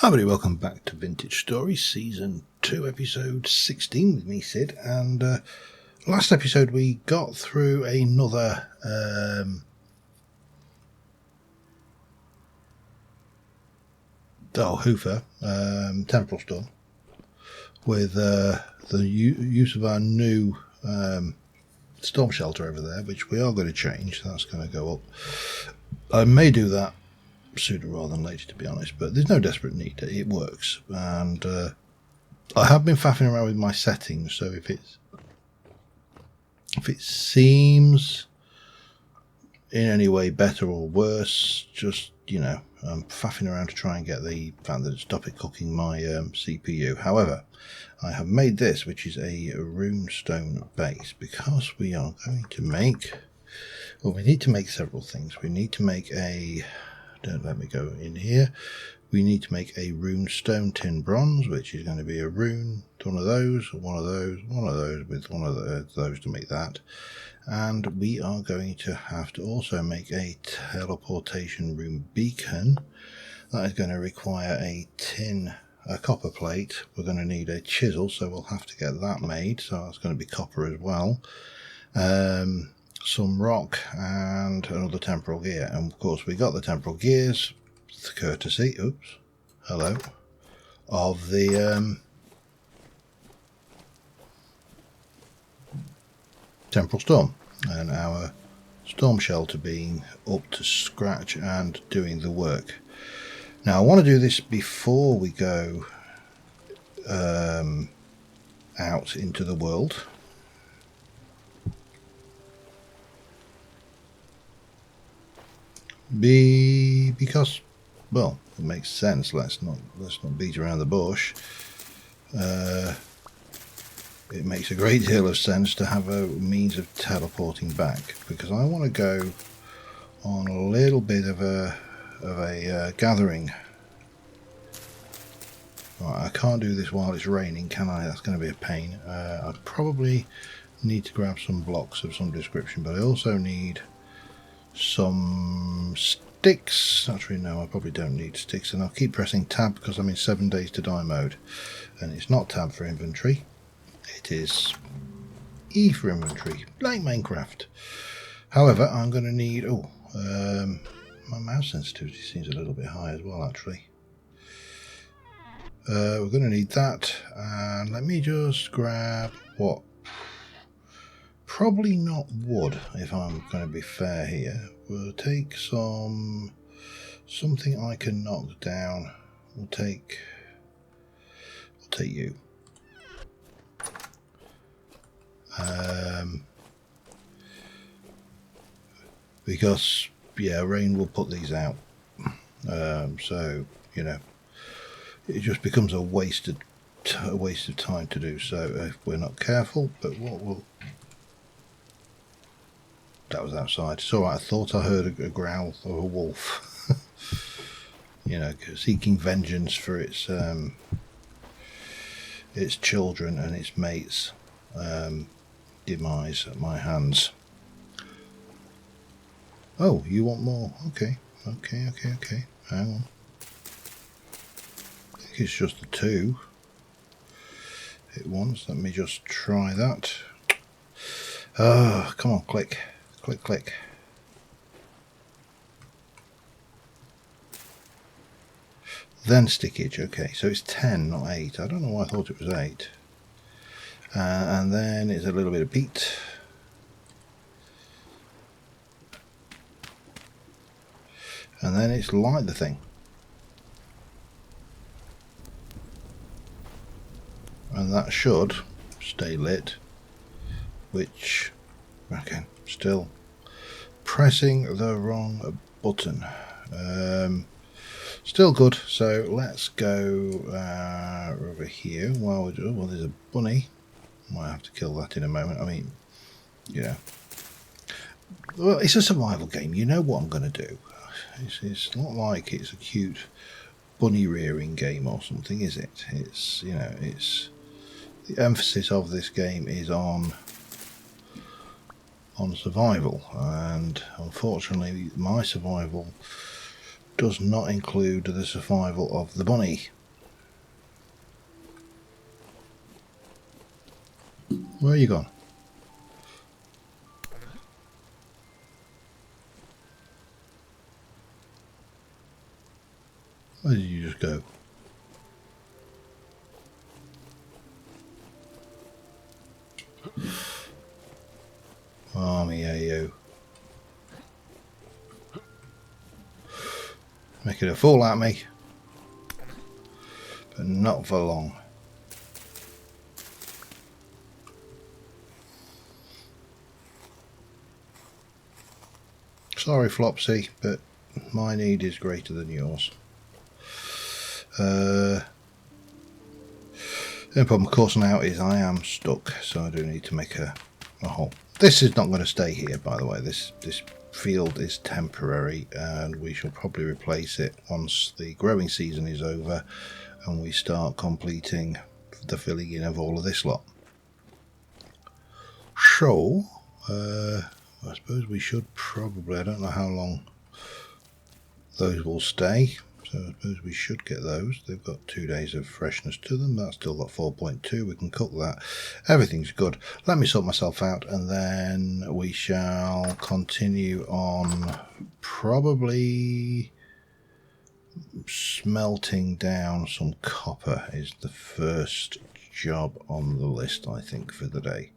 Hi everybody, welcome back to Vintage Stories Season 2, Episode 16 with me, Sid. And last episode we got through another Hoofer temporal storm with the use of our new storm shelter over there, which we are going to change. That's going to go up. I may do that sooner rather than later, to be honest, but there's no desperate need. It works, and I have been faffing around with my settings, so if it seems in any way better or worse, just, I'm faffing around to try and get the fact that stop it cooking my CPU. However, I have made this, which is a rune stone base, because we are going to make, well, we need to make several things. We need to make a, don't let me go in here, we need to make a rune stone tin bronze, which is going to be a rune, one of those, one of those, one of those, with one of those to make that. And we are going to have to also make a teleportation rune beacon. That is going to require a copper plate. We're going to need a chisel, so we'll have to get that made, so that's going to be copper as well. Some rock and another temporal gear, and of course we got the temporal gears courtesy of the temporal storm, and our storm shelter being up to scratch and doing the work. Now I want to do this before we go out into the world. Because, well, it makes sense. Let's not beat around the bush. It makes a great deal of sense to have a means of teleporting back, because I want to go on a little bit of a gathering. Right, I can't do this while it's raining, can I? That's going to be a pain. I probably need to grab some blocks of some description, but I also need some sticks. Actually, no, I probably don't need sticks, and I'll keep pressing tab because I'm in 7 days to die mode, and it's not tab for inventory, it is E for inventory, like Minecraft. However, I'm going to need, my mouse sensitivity seems a little bit high as well, actually. We're going to need that, and let me just grab what, probably not wood, if I'm going to be fair here. We'll take something I can knock down. We'll take you. Because rain will put these out. So it just becomes a waste of time to do so if we're not careful. But that was outside. So I thought I heard a growl of a wolf. Seeking vengeance for its children and its mates' demise at my hands. Oh, you want more? Okay. Hang on. I think it's just the two it wants. Let me just try that. Come on, click. Click. Then stickage. Okay, so it's 10, not 8. I don't know why I thought it was 8. And then it's a little bit of peat. And then it's light the thing. And that should stay lit. Which, okay, still pressing the wrong button. Still good, so let's go over here. Well, there's a bunny. Might have to kill that in a moment. I mean, well, it's a survival game. You know what I'm going to do. It's not like it's a cute bunny rearing game or something, is it? It's, it's the emphasis of this game is on survival, and unfortunately my survival does not include the survival of the bunny. Where are you gone? Where did you just go? Army, you. Making a fool out of me. But not for long. Sorry, Flopsy, but my need is greater than yours. The problem, of course, now is I am stuck, so I do need to make a hole. This is not going to stay here, by the way. This field is temporary, and we shall probably replace it once the growing season is over and we start completing the filling in of all of this lot. So, I suppose we should probably, I don't know how long those will stay, so I suppose we should get those. They've got 2 days of freshness to them. That's still got 4.2. We can cook that. Everything's good. Let me sort myself out, and then we shall continue on probably smelting down some copper is the first job on the list, I think, for the day.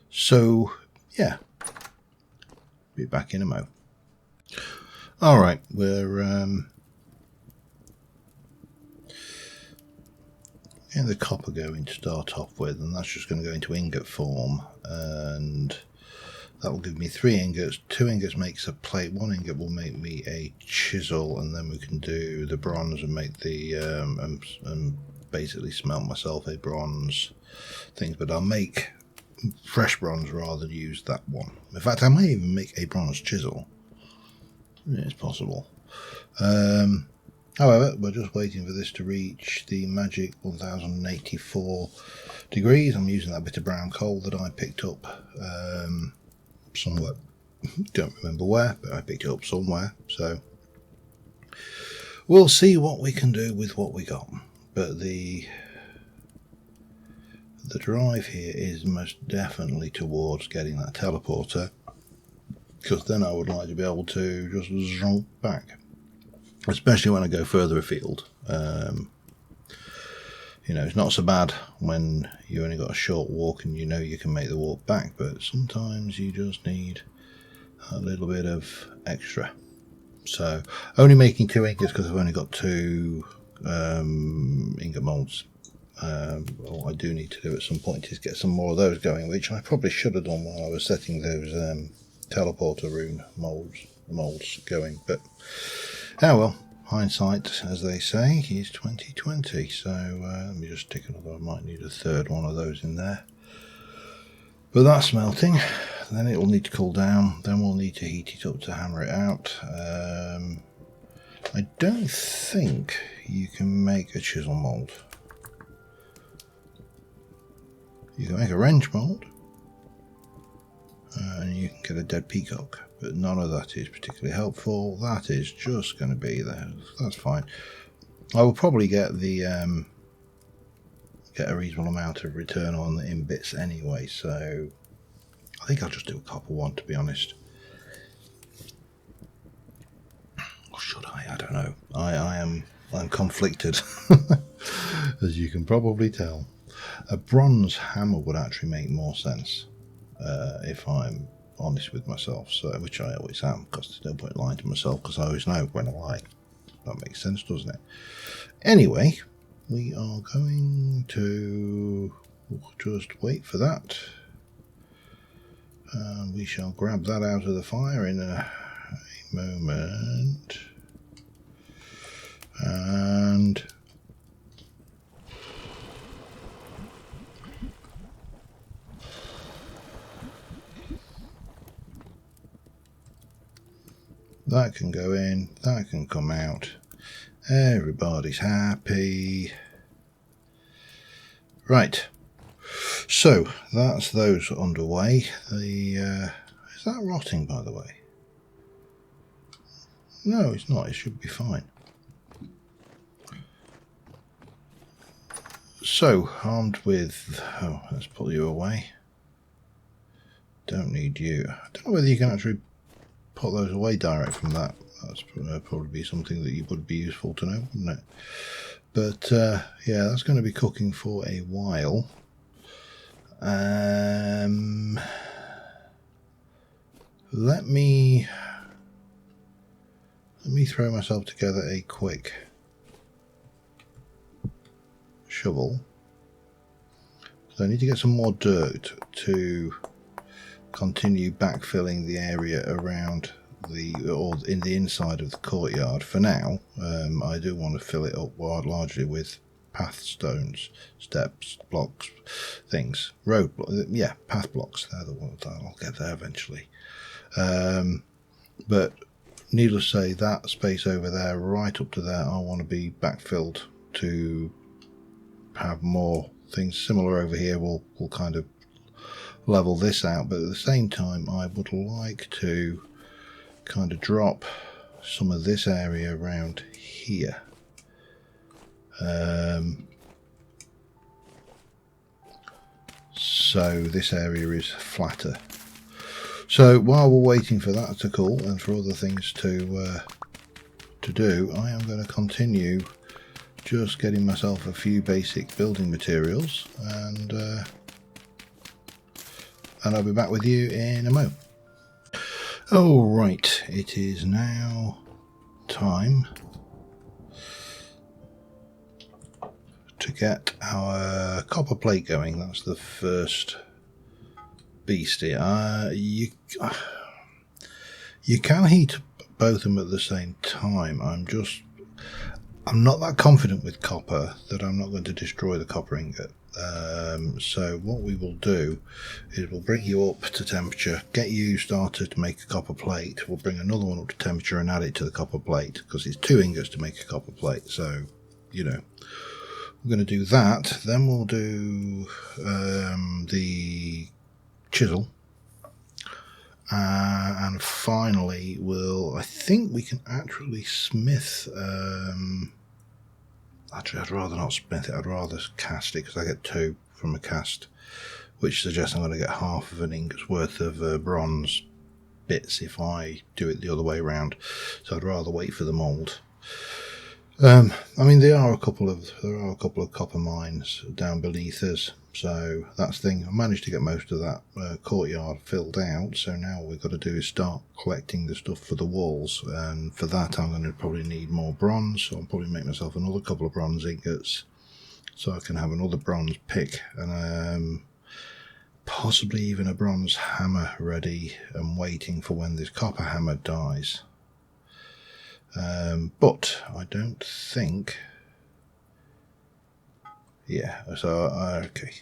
So, yeah. Be back in a mo. Alright, we're getting the copper going to start off with, and that's just going to go into ingot form, and that will give me 3 ingots. 2 ingots makes a plate, 1 ingot will make me a chisel, and then we can do the bronze and make the and basically smelt myself a bronze things, but I'll make fresh bronze rather than use that one. In fact, I may even make a bronze chisel. It's possible. However, we're just waiting for this to reach the magic 1084 degrees. I'm using that bit of brown coal that I picked up somewhere. Don't remember where, but I picked it up somewhere. So we'll see what we can do with what we got. But the drive here is most definitely towards getting that teleporter, because then I would like to be able to just zoom back, especially when I go further afield. You know, it's not so bad when you only got a short walk and you know you can make the walk back, but sometimes you just need a little bit of extra. So only making 2 ingots because I've only got 2 ingot molds. What I do need to do at some point is get some more of those going, which I probably should have done while I was setting those teleporter rune molds going, but well, hindsight, as they say, is 2020. So let me just tick another. I might need a 3rd one of those in there. But that's smelting. Then it will need to cool down. Then we'll need to heat it up to hammer it out. I don't think you can make a chisel mold. You can make a wrench mold, and you can get a dead peacock, but none of that is particularly helpful. That is just going to be there. That's fine. I will probably get the get a reasonable amount of return on the in bits anyway, so I think I'll just do a copper one, to be honest. Or should I? I don't know. I'm conflicted, as you can probably tell. A bronze hammer would actually make more sense, if I'm honest with myself, so which I always am, because there's no point lying to myself, because I always know when I lie. That makes sense, doesn't it? Anyway, we are going to just wait for that. We shall grab that out of the fire in a moment. And that can go in, that can come out. Everybody's happy. Right. So that's those underway. Is that rotting, by the way? No, it's not. It should be fine. So, armed with... Oh, let's pull you away. Don't need you. I don't know whether you can actually put those away direct from that. That's probably be something that you would be useful to know, wouldn't it? But yeah, that's going to be cooking for a while. Let me throw myself together a quick shovel. So I need to get some more dirt to continue backfilling the area around or in the inside of the courtyard. For now, I do want to fill it up largely with path stones, steps, blocks, things, yeah, path blocks. They're the ones. I'll get there eventually. But needless to say, that space over there, right up to there, I want to be backfilled to have more things. Similar over here, we'll kind of level this out, but at the same time I would like to kind of drop some of this area around here. So this area is flatter. So while we're waiting for that to cool and for other things to do, I am going to continue just getting myself a few basic building materials, and I'll be back with you in a moment. Oh right, it is now time to get our copper plate going. That's the first beast here. You can heat both of them at the same time. I'm not that confident with copper that I'm not going to destroy the copper ingot. So what we will do is we'll bring you up to temperature, get you started to make a copper plate. We'll bring another one up to temperature and add it to the copper plate, because it's 2 ingots to make a copper plate. So, you know, we're going to do that. Then we'll do the chisel. And finally, I think we can actually smith. Actually, I'd rather not smith it. I'd rather cast it, because I get 2 from a cast, which suggests I'm going to get half of an ingot's worth of bronze bits if I do it the other way around. So I'd rather wait for the mould. I mean, there are a couple of copper mines down beneath us, so that's the thing. I managed to get most of that courtyard filled out, so now what we've got to do is start collecting the stuff for the walls, and for that I'm going to probably need more bronze, so I'll probably make myself another couple of bronze ingots so I can have another bronze pick, and possibly even a bronze hammer ready and waiting for when this copper hammer dies. But I don't think... Yeah, so, okay.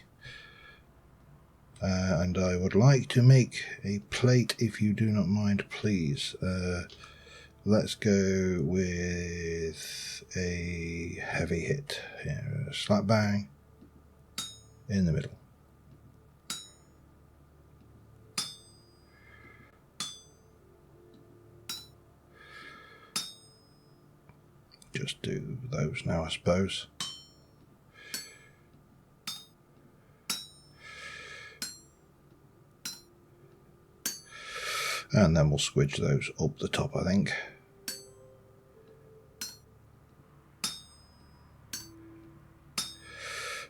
And I would like to make a plate, if you do not mind, please. Let's go with a heavy hit. Here, slap bang in the middle. Just do those now, I suppose. And then we'll squidge those up the top, I think.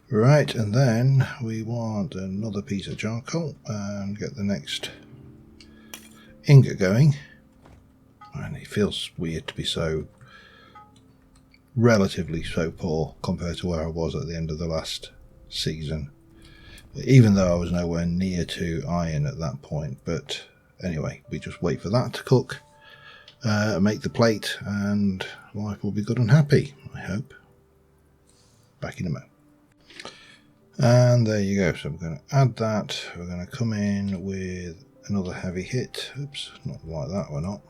Right, and then we want another piece of charcoal and get the next ingot going. And it feels weird to be relatively so poor compared to where I was at the end of the last season, even though I was nowhere near to iron at that point. But anyway, we just wait for that to cook, make the plate, and life will be good and happy, I hope. Back in a moment. And there you go. So we're going to add that. We're going to come in with another heavy hit. Oops, not like that, we're not.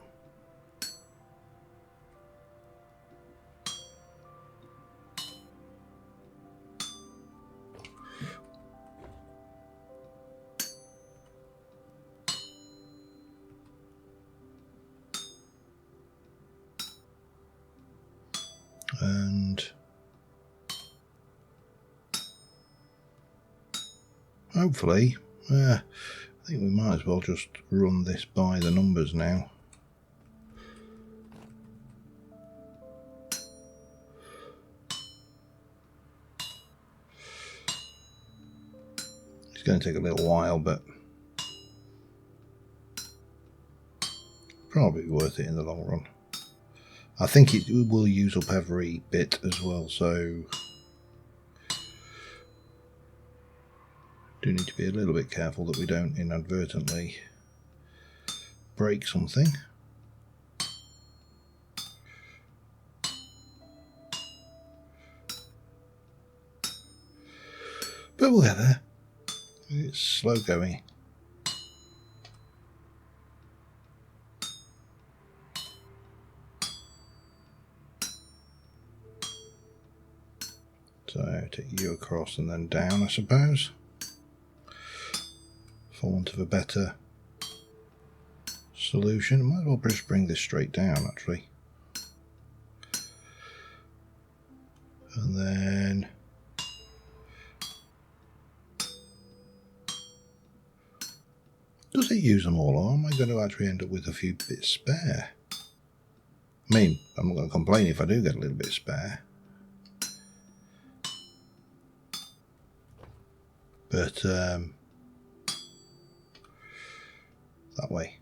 and hopefully, I think we might as well just run this by the numbers now. It's going to take a little while, but probably worth it in the long run. I think it will use up every bit as well, so do need to be a little bit careful that we don't inadvertently break something. But we'll get there. It's slow going. So take you across and then down, I suppose, for want of a better solution. Might as well just bring this straight down, actually. And then does it use them all, or am I going to actually end up with a few bits spare? I mean, I'm not going to complain if I do get a little bit spare. But that way.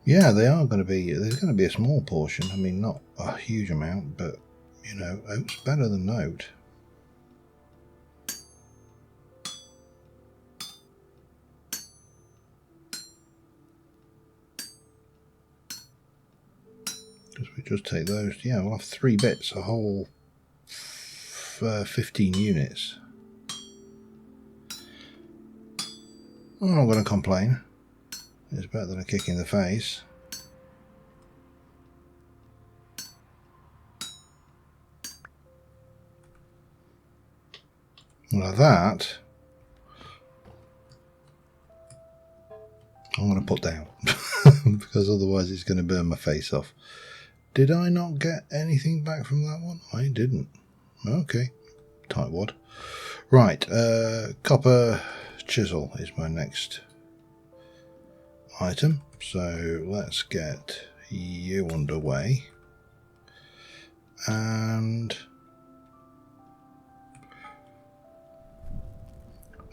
Yeah, they are going to be, there's going to be a small portion. I mean, not a huge amount, but, you know, oat's better than note. Because we just take those, yeah, we'll have 3 bits, a whole 15 units. I'm not going to complain. It's better than a kick in the face. Like that, I'm going to put down because otherwise it's going to burn my face off. Did I not get anything back from that one? I didn't. Okay, tightwad. Right, copper chisel is my next item. So let's get you underway. And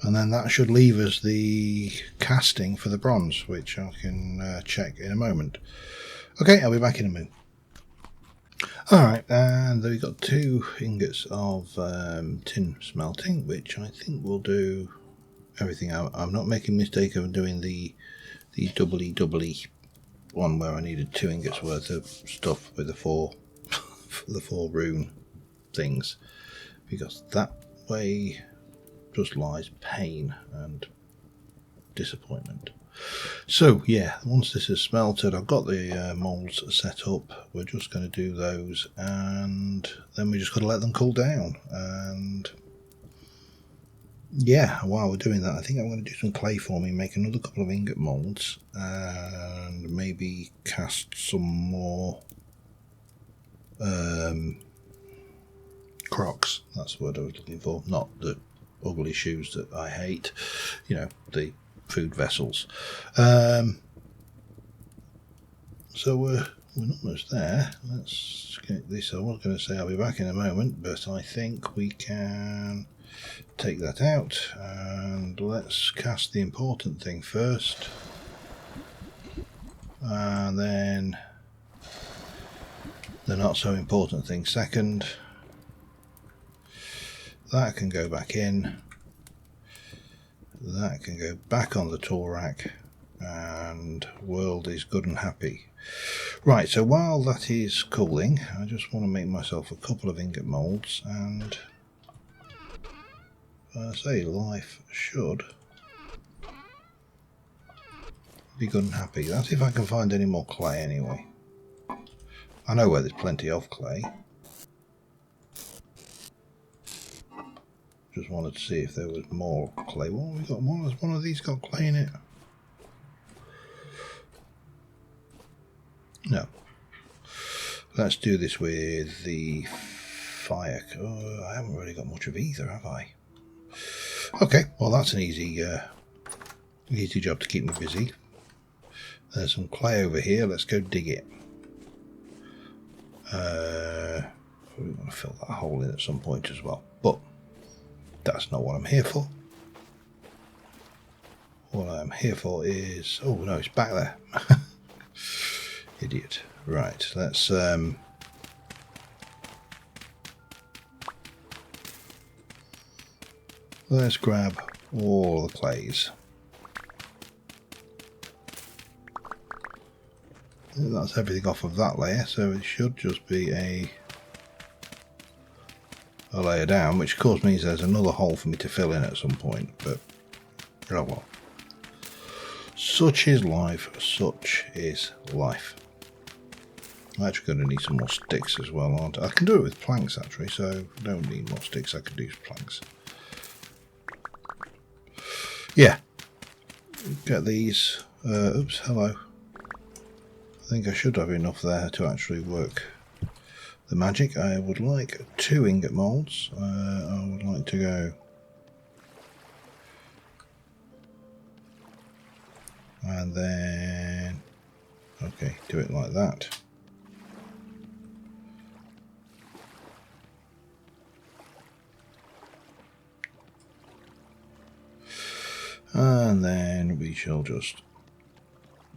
then that should leave us the casting for the bronze, which I can check in a moment. Okay, I'll be back in a minute. Alright, and we've got 2 ingots of tin smelting, which I think will do everything. I'm not making a mistake of doing the doubly one where I needed 2 ingots worth of stuff with the 4 the 4 rune things, because that way just lies pain and disappointment. So yeah, once this is smelted, I've got the moulds set up. We're just going to do those, and then we just got to let them cool down. And yeah, while we're doing that, I think I'm going to do some clay forming, make another couple of ingot moulds, and maybe cast some more crocs. That's the word I was looking for, not the ugly shoes that I hate, you know, the food vessels. So we're almost there. Let's get this. I was going to say I'll be back in a moment, but I think we can take that out, and let's cast the important thing first, and then the not so important thing second. That can go back in, that can go back on the tool rack, and world is good and happy. Right, so while that is cooling, I just want to make myself a couple of ingot moulds, and I say life should be good and happy. That's if I can find any more clay anyway. I know where there's plenty of clay. Just wanted to see if there was more clay. Well, we got one. Has one of these got clay in it? No. Let's do this with the fire. Oh, I haven't really got much of either, have I? Okay, well that's an easy job to keep me busy. There's some clay over here. Let's go dig it. We want to fill that hole in at some point as well, but that's not what I'm here for. What I'm here for is... oh no, it's back there. Idiot. Right, let's grab all the clays. That's everything off of that layer, so it should just be a layer down, which of course means there's another hole for me to fill in at some point, but oh well. Such is life, such is life. I'm actually going to need some more sticks as well, aren't I? I can do it with planks actually, so I don't need more sticks, I can use planks. Yeah, get these, oops, hello. I think I should have enough there to actually work the magic. I would like 2 ingot molds. I would like to go and then, okay, do it like that. And then we shall just,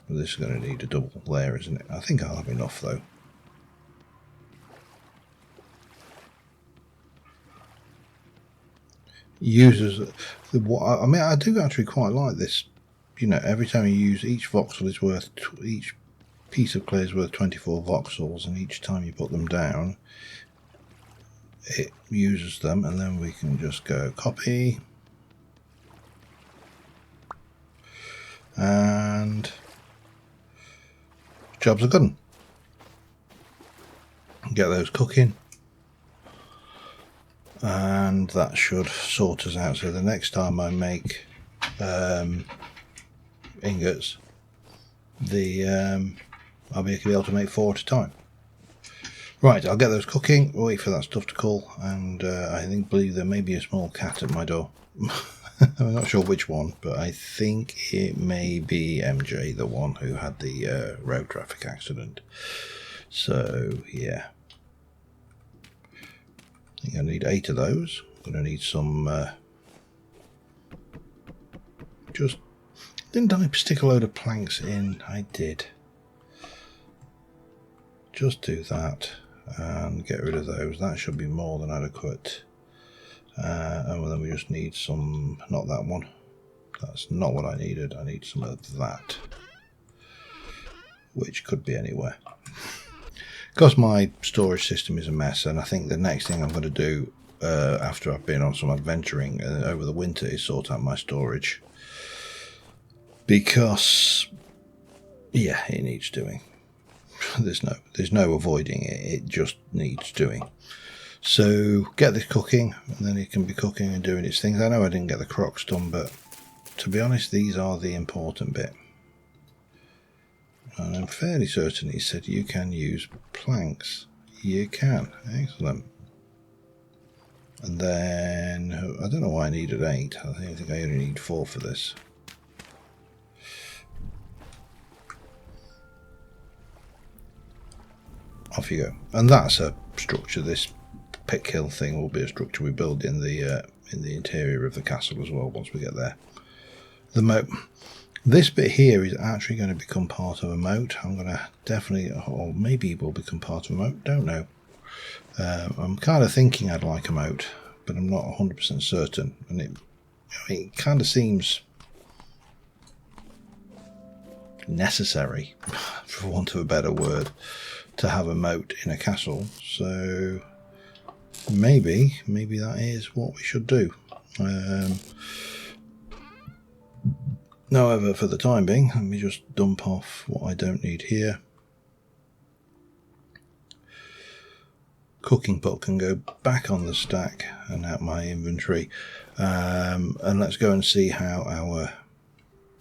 well, this is going to need a double layer, isn't it? I think I'll have enough though. Uses I mean, I do actually quite like this. You know, every time you use, each voxel is worth, each piece of clay is worth 24 voxels, and each time you put them down, it uses them, and then we can just go copy, and jobs are good. Get those cooking, and that should sort us out. So the next time I make ingots, I'll be able to make 4 at a time. Right, I'll get those cooking, wait for that stuff to cool, and I believe there may be a small cat at my door. I'm not sure which one, but I think it may be MJ, the one who had the road traffic accident. So yeah, I think I need 8 of those. I'm going to need some just, didn't I stick a load of planks in? I did. Just do that and get rid of those. That should be more than adequate. And then we just need some, not that one. That's not what I needed. I need some of that, which could be anywhere. Because my storage system is a mess, and I think the next thing I'm going to do after I've been on some adventuring over the winter is sort out my storage. Because, yeah, it needs doing. There's no avoiding it. It just needs doing. So get this cooking, and then it can be cooking and doing its things. I know I didn't get the crocs done, but to be honest, these are the important bit. And I'm fairly certain he said you can use planks. You can. Excellent. And then, I don't know why I needed 8. I think I only need 4 for this. Off you go. And that's a structure. This pit hill thing will be a structure we build in the interior of the castle as well once we get there. The moat. This bit here is actually going to become part of a moat. I'm going to definitely, or maybe it will become part of a moat. Don't know. I'm kind of thinking I'd like a moat, but I'm not 100% certain. And it kind of seems necessary, for want of a better word, to have a moat in a castle. So maybe that is what we should do. However, for the time being, let me just dump off what I don't need here. cooking pot can go back on the stack and out my inventory. And let's go and see how our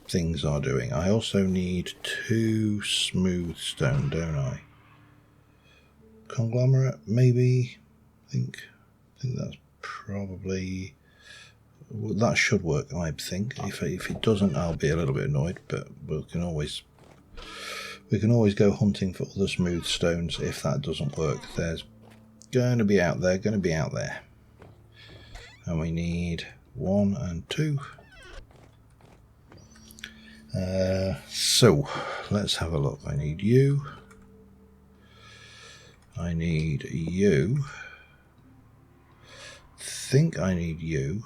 things are doing. I also need 2 smooth stone, don't I? Conglomerate, maybe. I think that's probably, that should work, I think. If it doesn't, I'll be a little bit annoyed, but we can always go hunting for other smooth stones if that doesn't work. There's going to be out there, and we need 1 and 2. So let's have a look. I need you. I need you. Think I need you.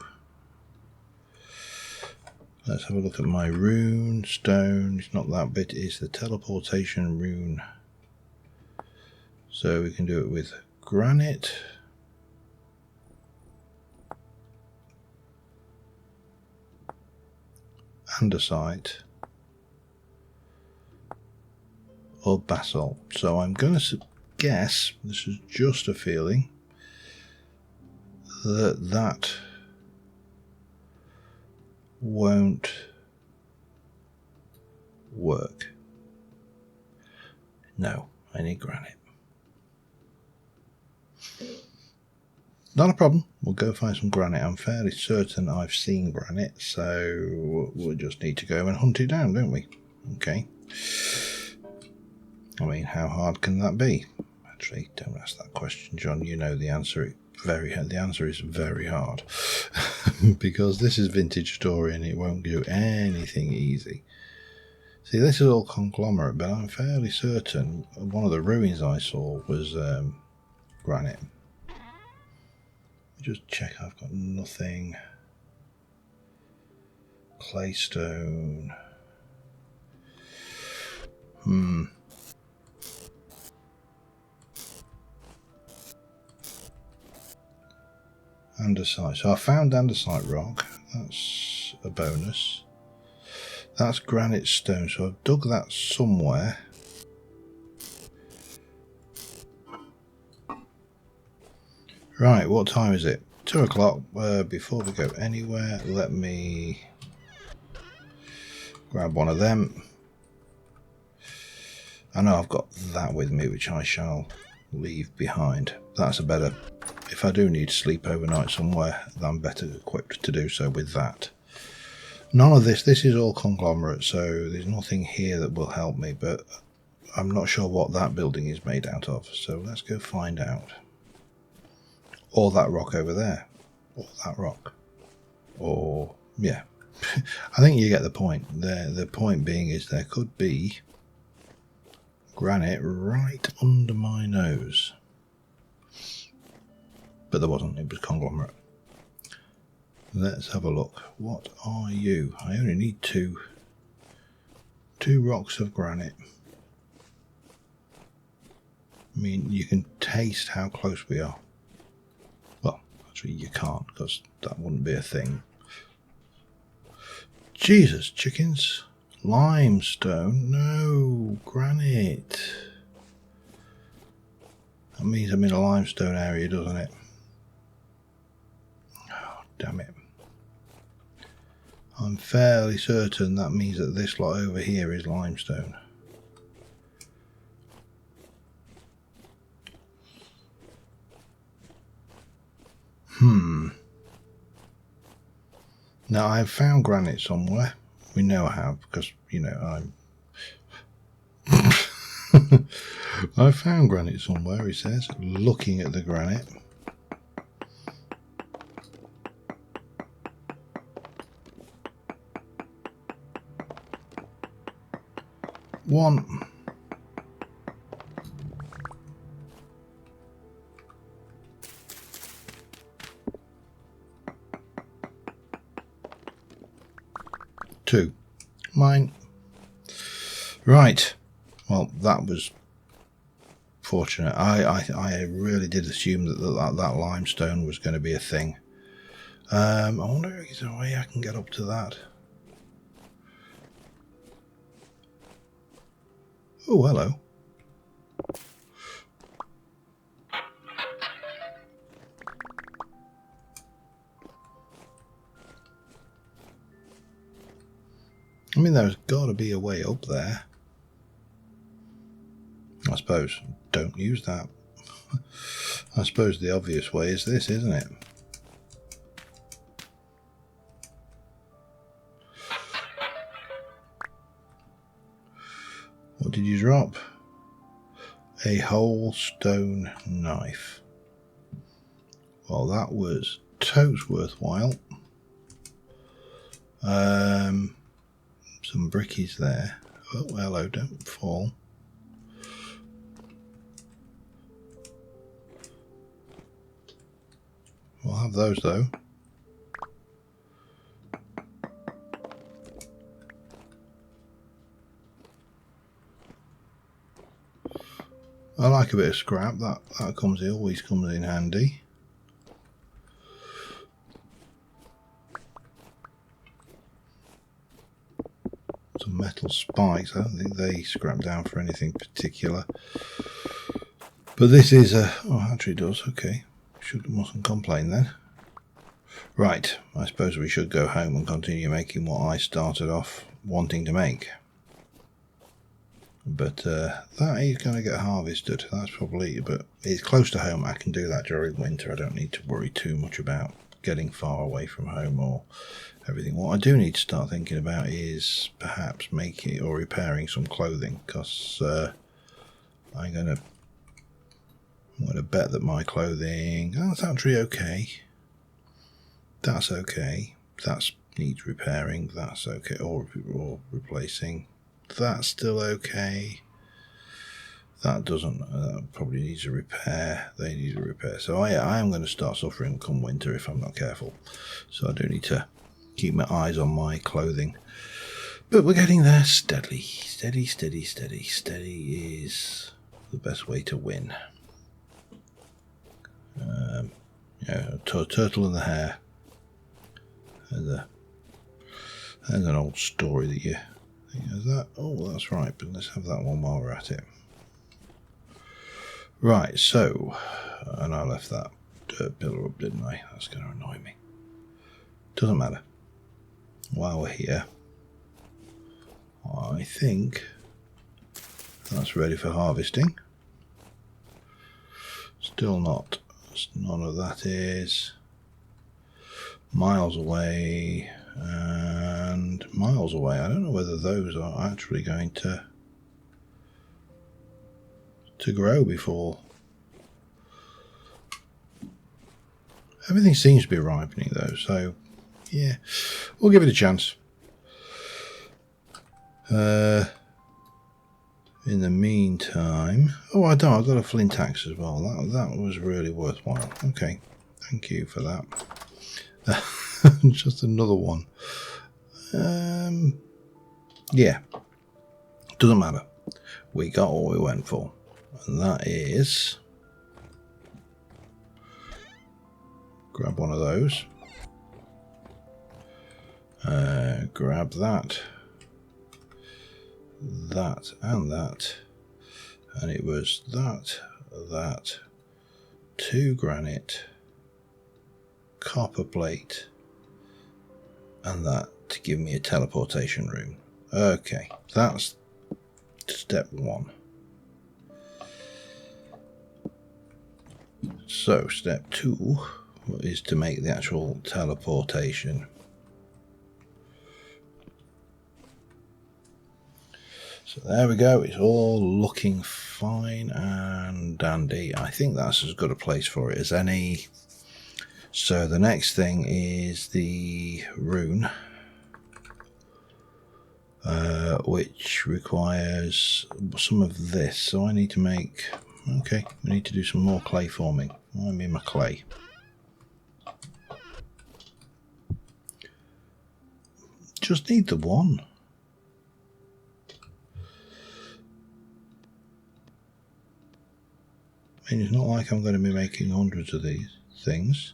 Let's have a look at my rune stone. It's not that bit, it's the teleportation rune. So we can do it with granite. Andesite. Or basalt. So I'm going to guess, this is just a feeling, that won't work. No, I need granite. Not a problem. We'll go find some granite. I'm fairly certain I've seen granite, so we'll just need to go and hunt it down, don't we? Okay. I mean, how hard can that be? Actually, don't ask that question, John. You know the answer. The answer is very hard. Because this is vintage story and it won't do anything easy. See, this is all conglomerate, but I'm fairly certain one of the ruins I saw was granite. Just check I've got nothing. Claystone. Andesite. So I found andesite rock. That's a bonus. That's granite stone. So I've dug that somewhere. Right, what time is it? 2 o'clock. Before we go anywhere, let me grab one of them. I know I've got that with me, which I shall leave behind. That's a better... If I do need to sleep overnight somewhere, I'm better equipped to do so with that. None of this is all conglomerate, so there's nothing here that will help me, but I'm not sure what that building is made out of, so let's go find out. Or that rock over there. Or that rock. Or, yeah. I think you get the point. The point being is there could be granite right under my nose. But there wasn't, it was conglomerate. Let's have a look. What are you? I only need 2 rocks of granite. I mean, you can taste how close we are. Well, actually you can't, because that wouldn't be a thing. Jesus, chickens. Limestone? No, granite. That means I'm in a limestone area, doesn't it? Oh, damn it. I'm fairly certain that means that this lot over here is limestone. Now, I've found granite somewhere. We know I have, because, you know, I found granite somewhere, he says, looking at the granite. One. Two. Mine. Right. Well, that was fortunate. I really did assume that limestone was going to be a thing. I wonder if there's a way I can get up to that. Oh, hello. I mean, there's got to be a way up there. I suppose. Don't use that. I suppose the obvious way is this, isn't it? What did you drop? A whole stone knife. Well, that was totes worthwhile. Some brickies there. Oh, hello, don't fall. We'll have those though. I like a bit of scrap. That always comes in handy. Some metal spikes. I don't think they scrap down for anything particular. But this is a... oh, actually it does. Okay. Mustn't complain then. Right. I suppose we should go home and continue making what I started off wanting to make. But that is going to get harvested. That's probably... but it's close to home. I can do that during winter. I don't need to worry too much about getting far away from home or everything. What I do need to start thinking about is perhaps making or repairing some clothing, because I'm going to bet that my clothing... oh, that's actually okay. That's okay. That needs repairing. That's okay. Or replacing. That's still okay. That doesn't. Probably needs a repair. They need a repair. So I am going to start suffering come winter if I'm not careful. So I do need to keep my eyes on my clothing. But we're getting there steadily. Steady, steady, steady. Steady is the best way to win. Yeah, turtle in the hair. There's an old story that you think is that. Oh, that's right. But let's have that one while we're at it. Right. So, and I left that dirt pillar up, didn't I? That's going to annoy me. Doesn't matter. While we're here, I think that's ready for harvesting. Still not. None of that is. Miles away and miles away. I don't know whether those are actually going to grow before. Everything seems to be ripening though, so yeah, we'll give it a chance. In the meantime, oh, I've got a flint axe as well. That was really worthwhile. Okay, thank you for that. Just another one. Yeah, doesn't matter. We got what we went for, and that is grab one of those. Grab that, and that, and it was that, 2 granite, copper plate, and that to give me a teleportation rune. Okay, that's step 1. So step 2 is to make the actual teleportation. So there we go, it's all looking fine and dandy. I think that's as good a place for it as any. So the next thing is the rune, which requires some of this. So I need to make, okay, we need to do some more clay forming. I mean my clay. Just need the one. I mean, it's not like I'm going to be making hundreds of these things.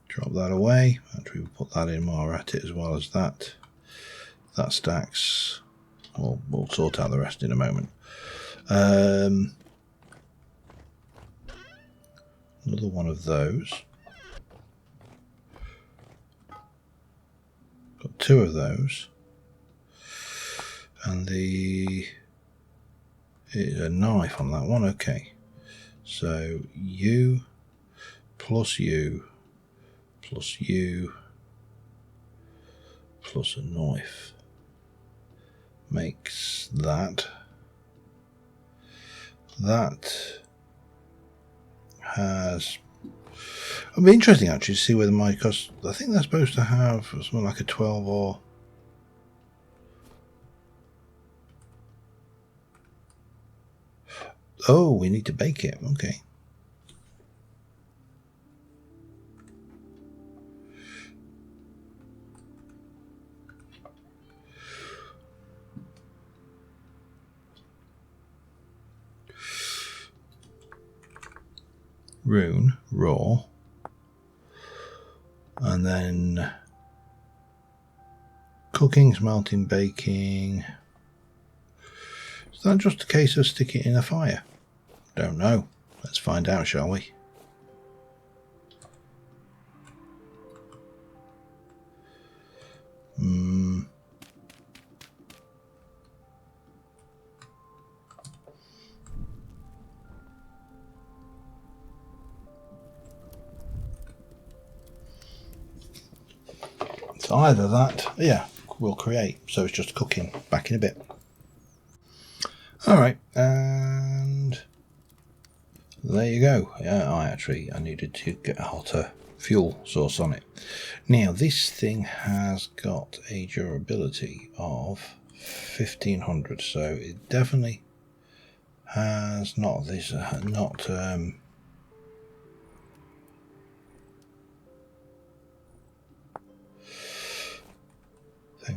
Drop that away. Actually, we'll put that in while we're at it as well as that. That stacks. We'll sort out the rest in a moment. Another one of those. Got 2 of those. And it's a knife on that one. Okay. So you plus you plus you plus a knife makes that. That has... It'll be interesting actually to see whether my... Because I think they're supposed to have something like a 12 or... Oh, we need to bake it. Okay. Rune, raw. And then cooking, smelting, baking. Is that just a case of stick it in a fire? Don't know. Let's find out, shall we? It's either that, yeah, we'll create. So it's just cooking. Back in a bit. Alright, and there you go. Yeah, I needed to get a hotter fuel source on it. Now this thing has got a durability of 1500, so it definitely has not this thing.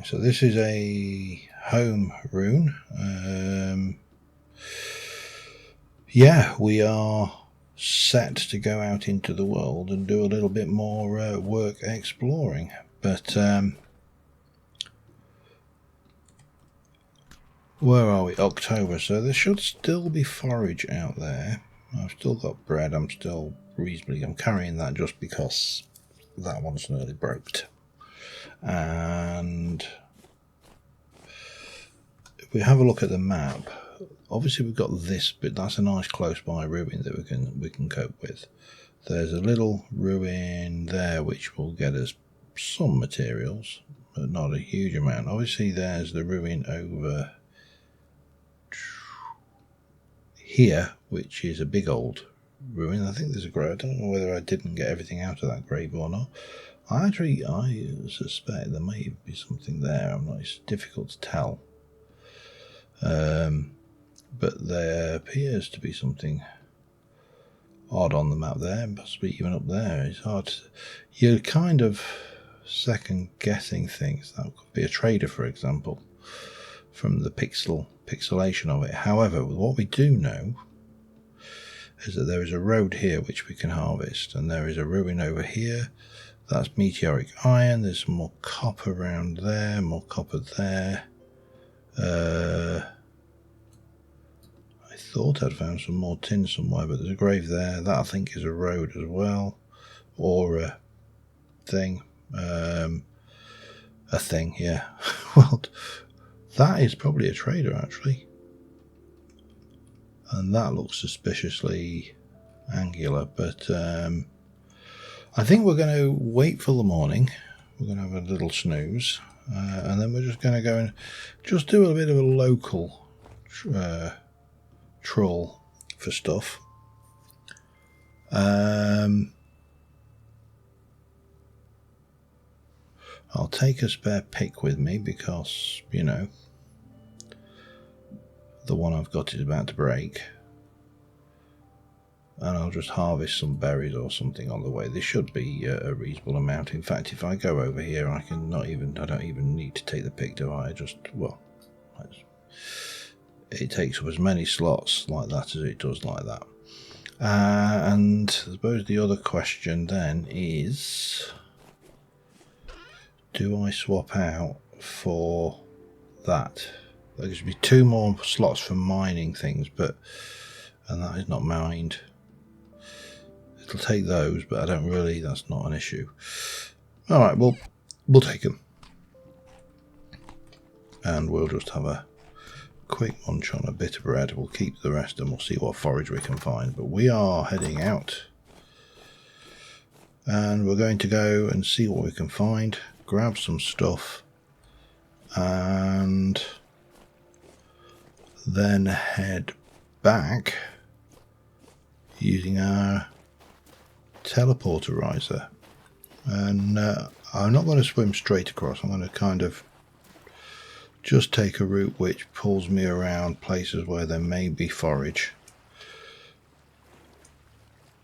So this is a home rune. Yeah, we are set to go out into the world and do a little bit more work exploring, but where are we? October, so there should still be forage out there. I've still got bread. I'm carrying that just because that one's nearly broke. And if we have a look at the map, obviously we've got this bit. That's a nice close by ruin that we can cope with. There's a little ruin there which will get us some materials, but not a huge amount. Obviously there's the ruin over here, which is a big old ruin. I think there's a grave. I don't know whether I didn't get everything out of that grave or not. I suspect there may be something there. It's difficult to tell. But there appears to be something odd on the map there, possibly even up there. It's hard to, you're kind of second guessing things. That could be a trader, for example, from the pixelation of it. However, what we do know is that there is a road here which we can harvest, and there is a ruin over here. That's meteoric iron. There's some more copper around there, more copper there. I thought I'd found some more tin somewhere, but there's a grave there. That I think is a road as well, or a thing. A thing, yeah. Well, that is probably a trader actually, and that looks suspiciously angular. But I think we're going to wait for the morning. We're going to have a little snooze, and then we're just going to go and just do a bit of a local troll for stuff. I'll take a spare pick with me because, you know, the one I've got is about to break. And I'll just harvest some berries or something on the way. This should be a reasonable amount. In fact, if I go over here, I don't even need to take the pick, do I? It takes up as many slots like that as it does like that. And I suppose the other question then is, do I swap out for that? There should be 2 more slots for mining things, and that is not mined. It'll take those, but I don't really, that's not an issue. Alright, well, we'll take them. And we'll just have a quick munch on a bit of bread. We'll keep the rest and we'll see what forage we can find. But we are heading out. And we're going to go and see what we can find. Grab some stuff. And then head back using our teleporterizer. And I'm not going to swim straight across. I'm going to kind of just take a route which pulls me around places where there may be forage,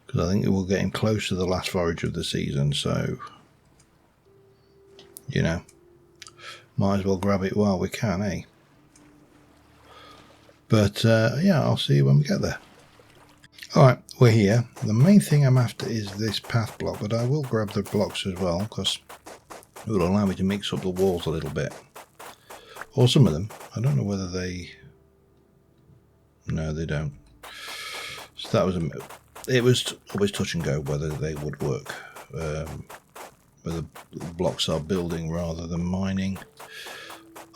because I think it will get him close to the last forage of the season, so you know, might as well grab it while we can, eh? But yeah, I'll see you when we get there. Alright, we're here. The main thing I'm after is this path block, but I will grab the blocks as well, because it will allow me to mix up the walls a little bit. Or some of them. I don't know whether they... No, they don't. So that was it was always touch and go whether they would work. Whether blocks are building rather than mining.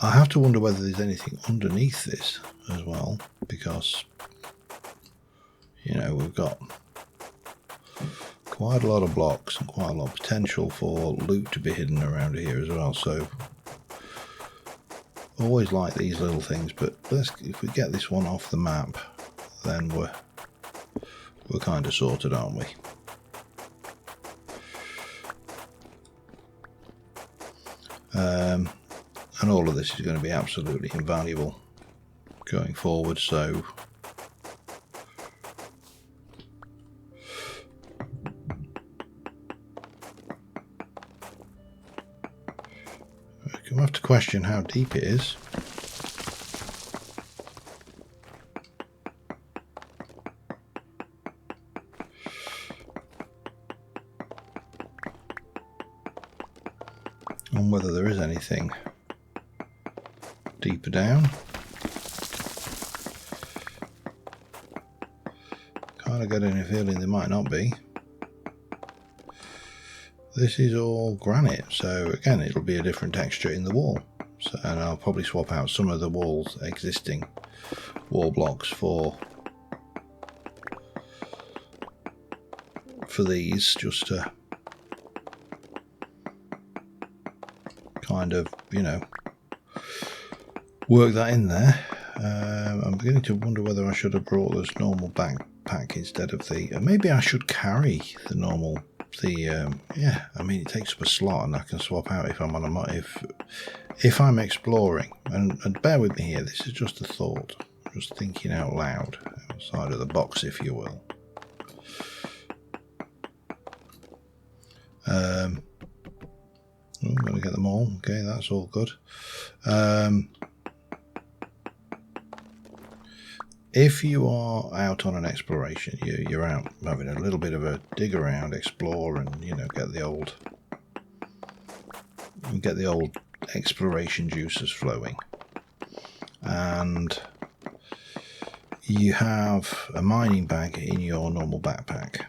I have to wonder whether there's anything underneath this as well, because, you know, we've got quite a lot of blocks and quite a lot of potential for loot to be hidden around here as well, so always like these little things, but if we get this one off the map, then we're kind of sorted, aren't we? And all of this is going to be absolutely invaluable going forward, so we'll have to question how deep it is. And whether there is anything deeper down. Kind of getting a feeling there might not be. This is all granite, so again it'll be a different texture in the wall. So, and I'll probably swap out some of the walls, existing wall blocks for these, just to kind of, you know, work that in there. I'm beginning to wonder whether I should have brought this normal backpack instead of the... maybe I should carry the normal... yeah, I mean, it takes up a slot and I can swap out if I'm on a... if I'm exploring. And bear with me here, this is just a thought. Just thinking out loud, outside of the box, if you will. I'm going to get them all. Okay, that's all good. If you are out on an exploration, you're out having a little bit of a dig around, explore, and, you know, get the old exploration juices flowing. And you have a mining bag in your normal backpack.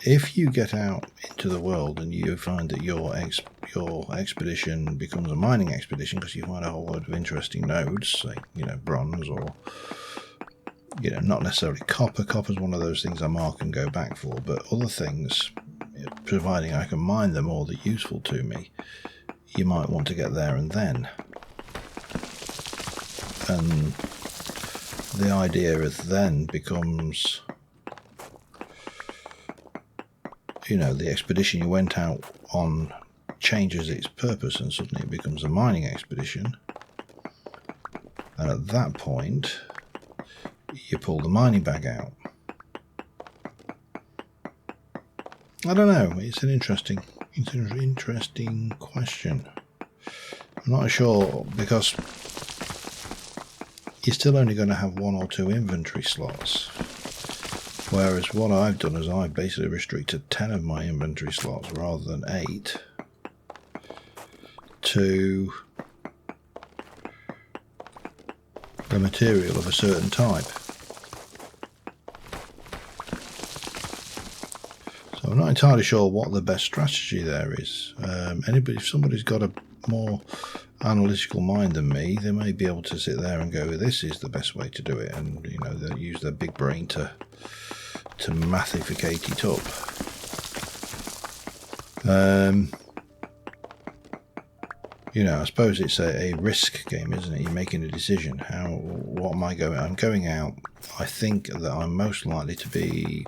If you get out into the world and you find that your expedition becomes a mining expedition because you find a whole load of interesting nodes, like, you know, bronze or, you know, not necessarily copper. Copper's one of those things I mark and go back for, but other things, providing I can mine them or they're useful to me, you might want to get there and then. And the idea is then becomes, you know, the expedition you went out on changes its purpose and suddenly it becomes a mining expedition. And at that point, you pull the mining bag out. I don't know. It's an interesting question. I'm not sure, because you're still only going to have 1 or 2 inventory slots. Whereas what I've done is I've basically restricted 10 of my inventory slots rather than 8 to the material of a certain type. I'm not entirely sure what the best strategy there is. If somebody's got a more analytical mind than me, they may be able to sit there and go, this is the best way to do it, and you know, they use their big brain to mathificate it up. You know, I suppose it's a risk game, isn't it? You're making a decision. What am I going? I'm going out. I think that I'm most likely to be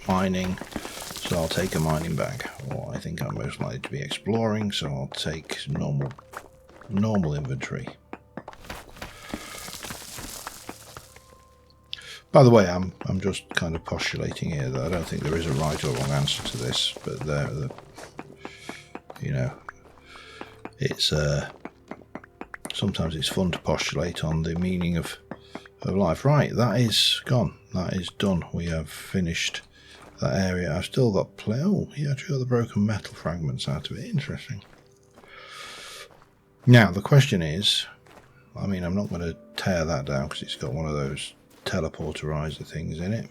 mining, so I'll take a mining bag. Or I think I'm most likely to be exploring, so I'll take normal inventory. By the way, I'm just kind of postulating here that I don't think there is a right or wrong answer to this, but you know, it's sometimes it's fun to postulate on the meaning of life. Right, that is gone. That is done. We have finished that area. I've still got oh, yeah, actually got the broken metal fragments out of it. Interesting. Now the question is, I mean, I'm not going to tear that down because it's got one of those teleporterizer things in it.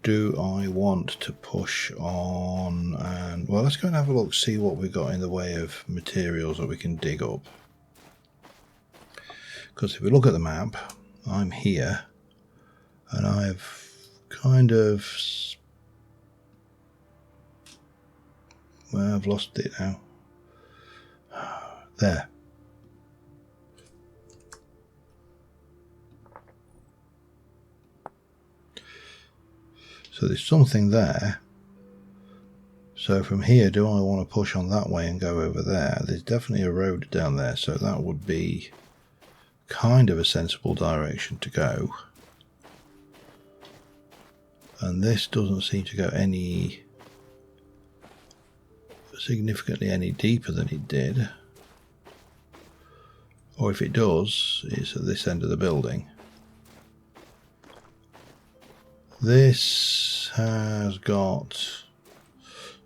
Do I want to push on? And well, let's go and have a look, see what we've got in the way of materials that we can dig up. Because if we look at the map, I'm here and I've kind of, well, I've lost it now. There. So there's something there. So from here, do I want to push on that way and go over there? There's definitely a road down there, so that would be kind of a sensible direction to go. And this doesn't seem to go any significantly any deeper than it did. Or if it does, it's at this end of the building. This has got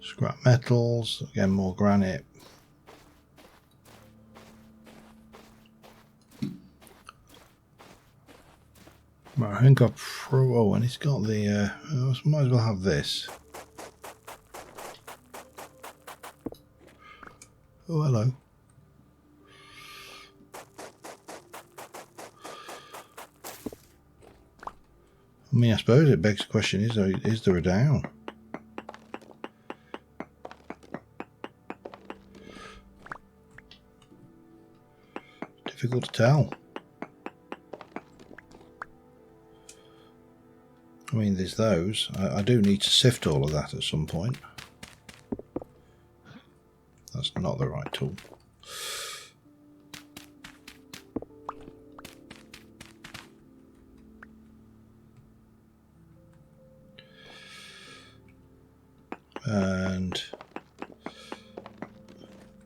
scrap metals, again more granite. But I think oh, and it's got the, I might as well have this. Oh, hello. I mean, I suppose it begs the question, is there a down? Difficult to tell. I mean, there's those. I do need to sift all of that at some point. That's not the right tool. And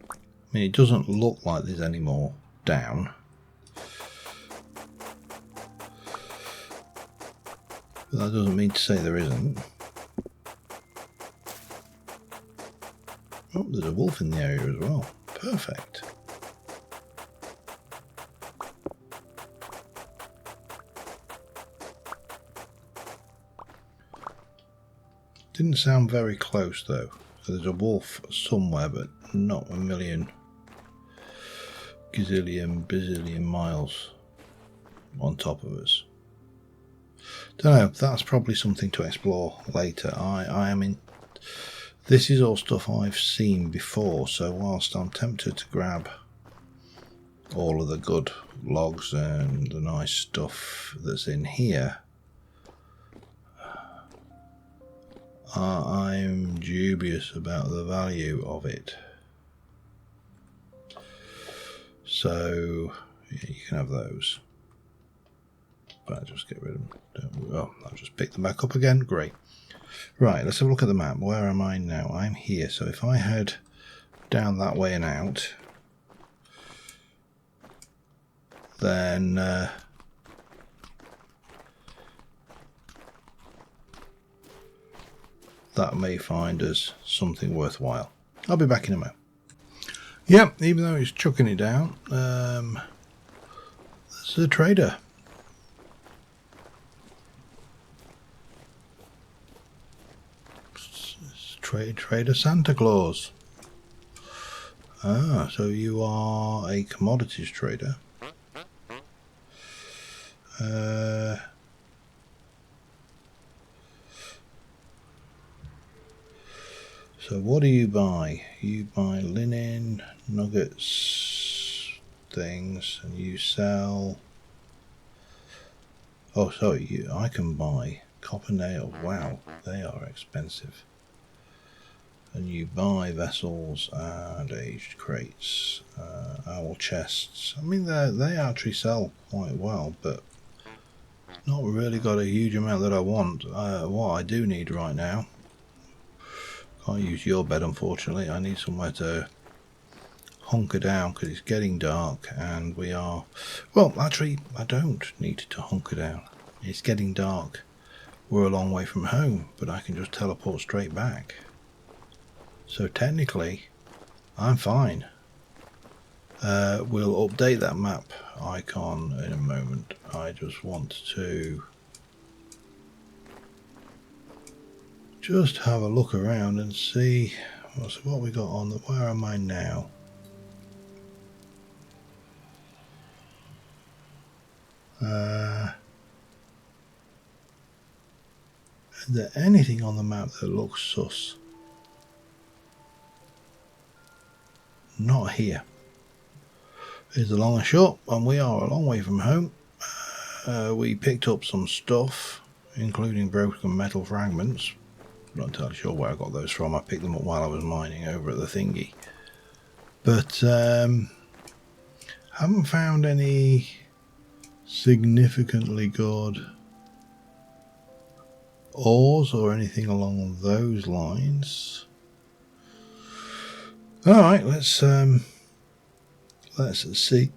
I mean, it doesn't look like there's any more down. But that doesn't mean to say there isn't. Oh, there's a wolf in the area as well. Perfect. Didn't sound very close though. So there's a wolf somewhere, but not a million bazillion miles on top of us. Don't know, that's probably something to explore later. I mean, this is all stuff I've seen before, so whilst I'm tempted to grab all of the good logs and the nice stuff that's in here, I'm dubious about the value of it. So yeah, you can have those. But I'll just get rid of them. Oh, I'll just pick them back up again. Great. Right, let's have a look at the map. Where am I now? I'm here. So if I head down that way and out, then that may find us something worthwhile. I'll be back in a moment. Yep, even though he's chucking it down, there's a trader. Trader Santa Claus. Ah, so you are a commodities trader. So what do you buy? You buy linen, nuggets, things, and you sell... Oh, sorry, I can buy copper nails. Wow, they are expensive. And you buy vessels and aged crates, owl chests. I mean, they actually sell quite well, but not really got a huge amount that I want. What I do need right now, can't use your bed unfortunately. I need somewhere to hunker down because it's getting dark and we are... Well, actually, I don't need to hunker down. It's getting dark. We're a long way from home, but I can just teleport straight back. So technically, I'm fine. We'll update that map icon in a moment. I just want to just have a look around and see what we got on the... Where am I now? Is there anything on the map that looks sus? Not here. Is the long and short, and we are a long way from home. We picked up some stuff, including broken metal fragments. I'm not entirely sure where I got those from. I picked them up while I was mining over at the thingy. But haven't found any significantly good ores or anything along those lines. All right, let's see.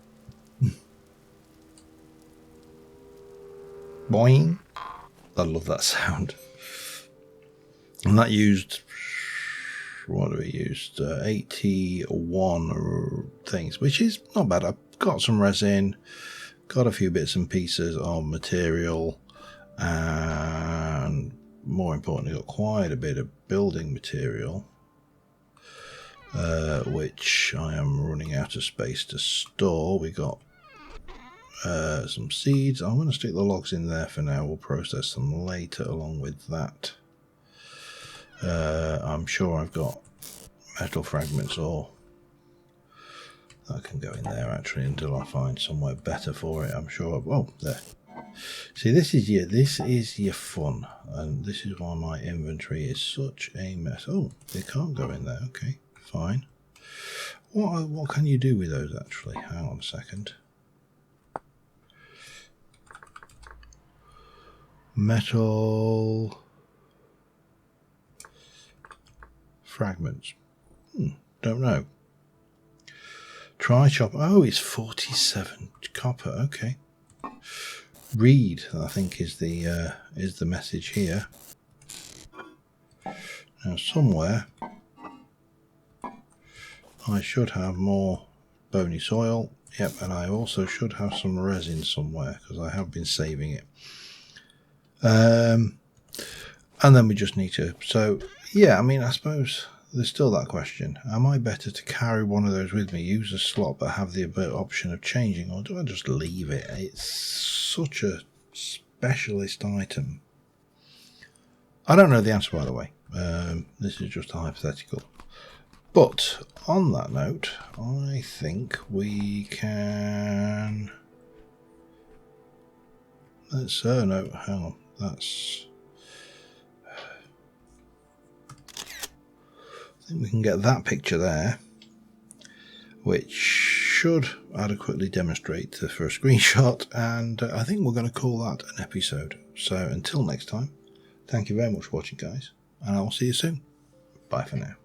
Boing. I love that sound. And that used, what do we use? 81 things, which is not bad. I've got some resin, got a few bits and pieces of material, and more importantly, got quite a bit of building material, which I am running out of space to store. We got some seeds. I'm going to stick the logs in there for now. We'll process them later along with that. I'm sure I've got metal fragments or that can go in there actually until I find somewhere better for it. I'm sure. Oh, there. See, this is your fun, and this is why my inventory is such a mess. Oh, they can't go in there. Okay, fine. What can you do with those actually? Hang on a second. Metal fragments. Don't know. Try chop. Oh, it's 47 copper. Okay. Read, I think, is the message here. Now somewhere I should have more bony soil. Yep, and I also should have some resin somewhere because I have been saving it. And then we just need to... So, yeah, I mean, I suppose there's still that question. Am I better to carry one of those with me, use a slot, but have the option of changing, or do I just leave it? It's such a specialist item. I don't know the answer, by the way. This is just a hypothetical. But on that note, I think we can... Let's... no, hang on. That's... I think we can get that picture there, which should adequately demonstrate the first screenshot, and I think we're going to call that an episode. So until next time, thank you very much for watching, guys, and I'll see you soon. Bye for now.